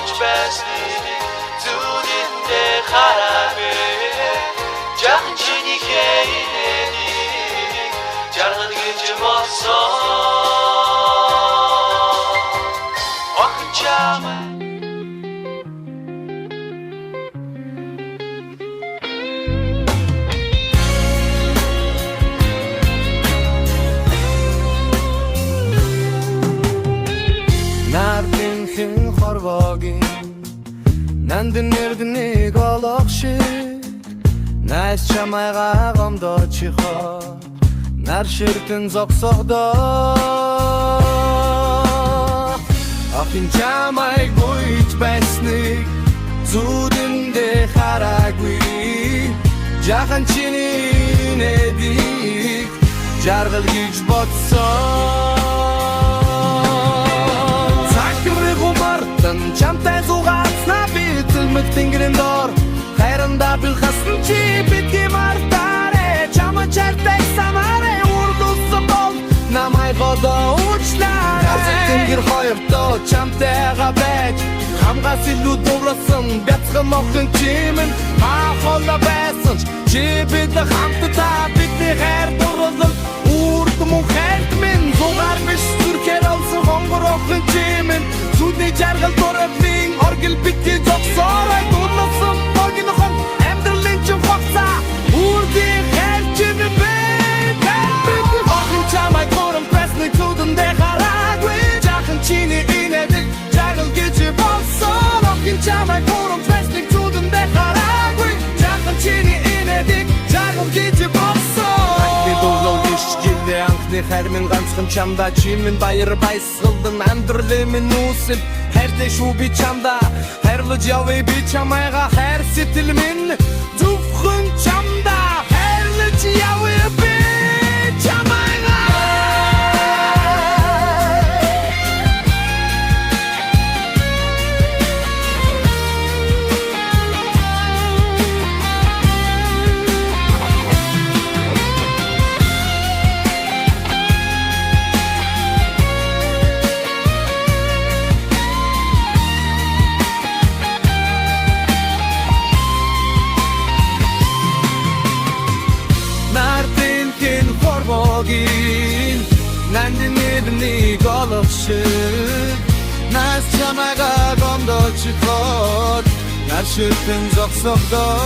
уж байсныг зүудиндээ хараагүй жаахан чинийхээ инээдийг жаргал гэж болсон охин чамаа Nardin хорвогийн нандин нэрднийг олох шиг найс чамайгаа гомдоо чихо нар ширтэн зогсохдоо охин чамайг гүйж байсныг зүудэндээ хараагүй жаахан чиний нэдийг жаргал гэж бодсон Чамтай зугаацна би зэлмэг тэнгэрэн дор хайранда билхасан чи битгий мартаре чама чартай самаре урдусан бол намай годоо уучлаарай тэнгэр хоёртоо чамтайга байж хамгаас илүү дурласан бяцхан охин чимэн хаална байсан чи бид хамтдаа бидний хайр дурлал урд мөн хайрт минь зугаар биш зүрхээр олсон хонгор охин чимэн Зүудний жаргал дөрөвний оргил битгий зогсоорой дурласан богинохон амьдралын чин хугацаа үрдийн хайр чинь бэт охин чамайг гурам пресник зүудэндээ хараагүй жаахан чиний инээдэг жаргал гэж болсон охин чамайг гурам пресник зүудэндээ хараагүй жаахан чиний инээдэг жаргал гэж болсон Анхны хайр минь ганцхан чамда чимэн баяр баясгалдан амьдралын минь үүсэл хайртай шүү би чамда хайрлаж явъя би чамайга хайр сэтгэл минь зөвхөн чамда хайрлаж явъя би чамайга Nandin nirnig olох шиг Нас чамайга гомдоо чиход Нар ширтэн зогсохдоо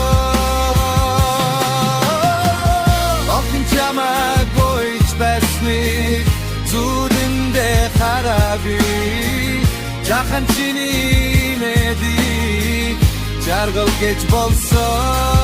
Охин чамайг гүйж байсныг зүудэндээ хараагүй жаахан чиний нэдийг жаргал гэж болсон